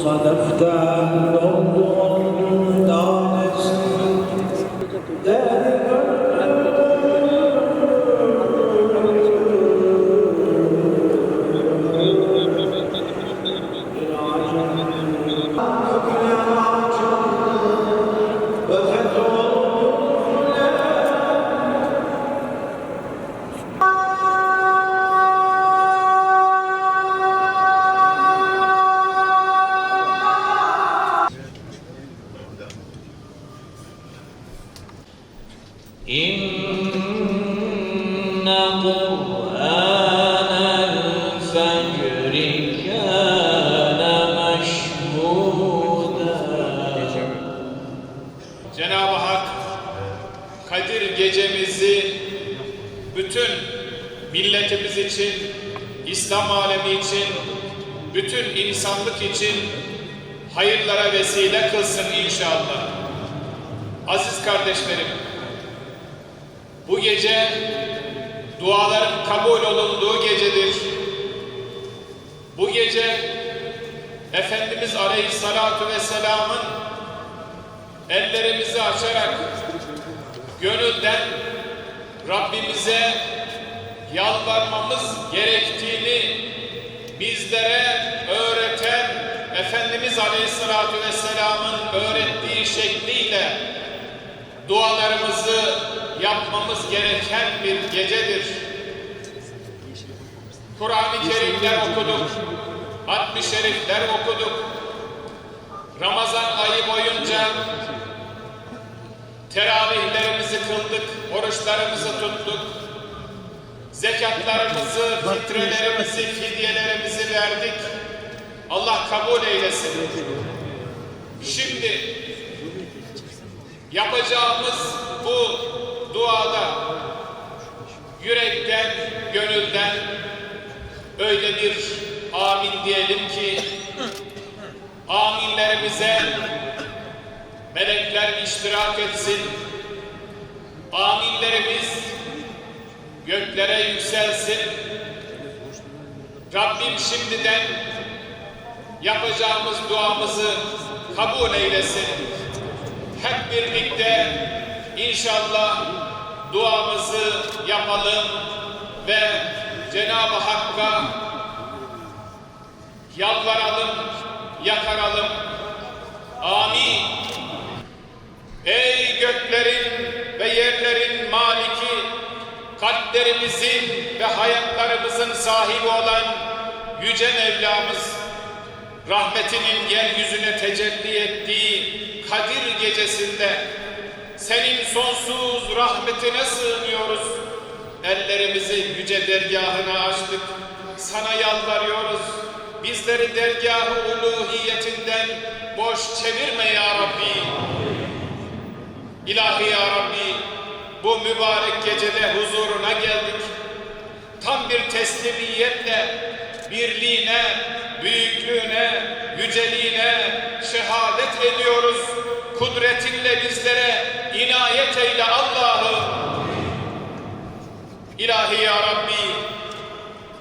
Sadeften doldurun tanesi إن قرآن الفجر كان مشهودا. Cenab-ı Hak Kadir gecemizi bütün milletimiz için, İslam alemi için, bütün insanlık için hayırlara vesile kılsın inşallah. Aziz kardeşlerim, bu gece duaların kabul olunduğu gecedir. Bu gece Efendimiz Aleyhissalatu Vesselam'ın ellerimizi açarak gönülden Rabbimize yalvarmamız gerektiğini bizlere öğreten Efendimiz Aleyhissalatu Vesselam'ın öğrettiği şekliyle dualarımızı yapmamız gereken bir gecedir. Kur'an-ı Kerimler okuduk, hatmi şerifler okuduk. Ramazan ayı boyunca teravihlerimizi kıldık, oruçlarımızı tuttuk. Zekatlarımızı, fitrelerimizi, fidyelerimizi verdik. Allah kabul eylesin. Şimdi yapacağımız bu duada yürekten, gönülden öyle bir amin diyelim ki aminlerimize melekler iştirak etsin. Aminlerimiz göklere yükselsin. Rabbim şimdiden yapacağımız duamızı kabul eylesin. Hep birlikte inşallah duamızı yapalım ve Cenab-ı Hakk'a yalvaralım, yakaralım. Amin. Ey göklerin ve yerlerin maliki, kalplerimizin ve hayatlarımızın sahibi olan Yüce Mevlamız, rahmetinin yeryüzüne tecelli ettiği Kadir gecesinde senin sonsuz rahmetine sığınıyoruz. Ellerimizi yüce dergahına açtık. Sana yalvarıyoruz. Bizleri dergâh-ı uluhiyetinden boş çevirme ya Rabbi. İlahi ya Rabbi, bu mübarek gecede huzuruna geldik. Tam bir teslimiyetle birliğine, büyüklüğüne, yüceliğine şehadet ediyoruz. Kudretinle bizlere inayet eyle Allah'ım. İlahi ya Rabbi,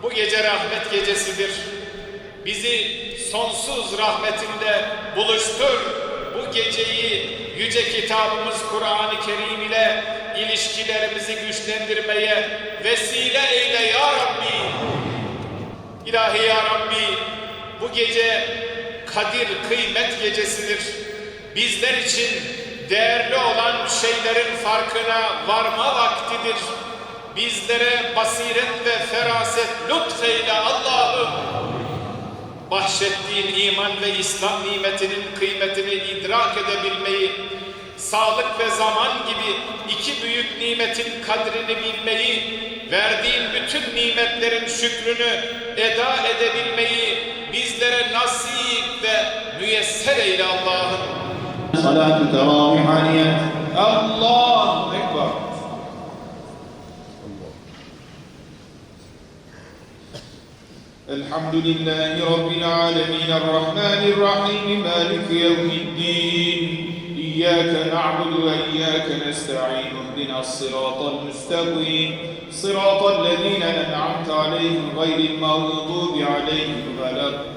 bu gece rahmet gecesidir. Bizi sonsuz rahmetinde buluştur. Bu geceyi yüce kitabımız Kur'an-ı Kerim ile ilişkilerimizi güçlendirmeye vesile eyle ya Rabbi. İlahi ya Rabbi, bu gece Kadir kıymet gecesidir. Bizler için değerli olan şeylerin farkına varma vaktidir. Bizlere basiret ve feraset lütfeyle Allah'ım. Bahşettiğin iman ve İslam nimetinin kıymetini idrak edebilmeyi, sağlık ve zaman gibi iki büyük nimetin kadrini bilmeyi, verdiğin bütün nimetlerin şükrünü eda edebilmeyi bizlere nasip ve müyesser eyle Allah'ım. Salatü teravih Allahu Ekber. Elhamdülillahi Rabbil alemin, Errahmanirrahim, Maliki yevmiddin. İyyâke na'budu ve iyyâke nesta'in. İhdinas sıratal müstakîm. Sıratal lezîne en'amte aleyhim gayril mağdûbi aleyhim veleddâllîn.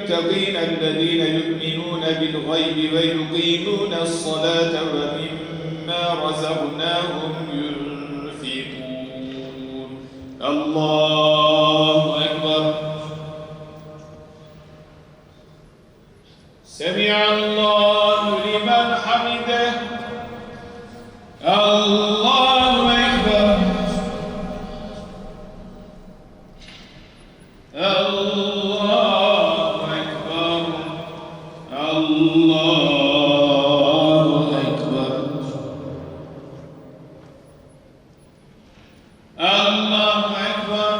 للمتقين الذين يؤمنون بالغيب ويقيمون الصلاة ومما رزقناهم ينفقون. الله أكبر. سمع الله لمن حمده. الله أكبر. الله أكبر. الله أكبر. الله أكبر.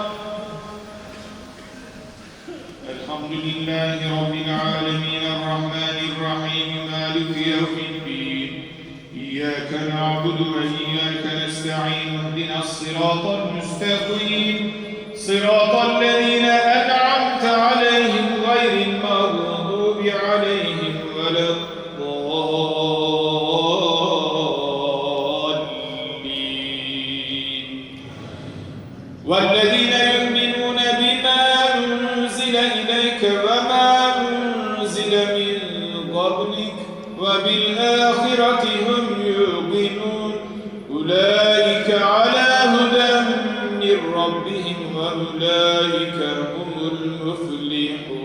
الحمد لله رب العالمين الرحمن الرحيم مالك يوم الدين إياك نعبد وإياك نستعين اهدنا الصراط المستقيم صراط الذين أنعمت عليهم غير المغضوب عليهم ولا الضالين. والذين يؤمنون بما أنزل إليك وما أنزل من قبلك وبالآخرة هم يوقنون أولئك على هدى من ربهم وأولئك هم المفلحون.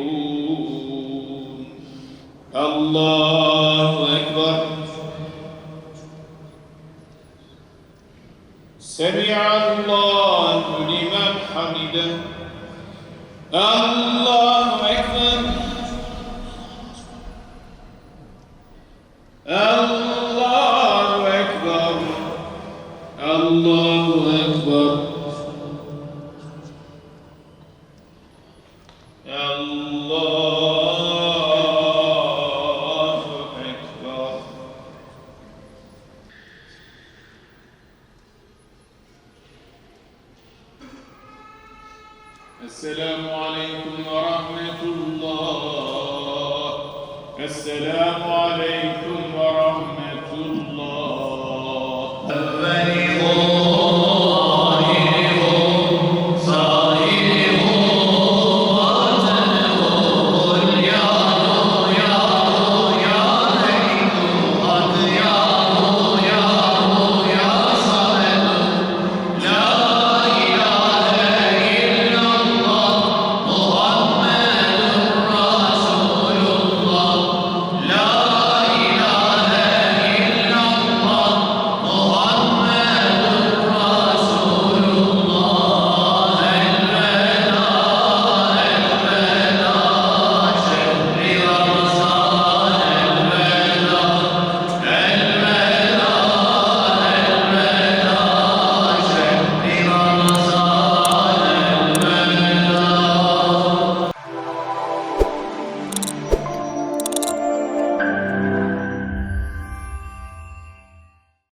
الله أكبر. سمع الله لمن حمده. الله أكبر. الله أكبر. الله أكبر. الله أكبر. السلام عليكم ورحمة الله. السلام عليكم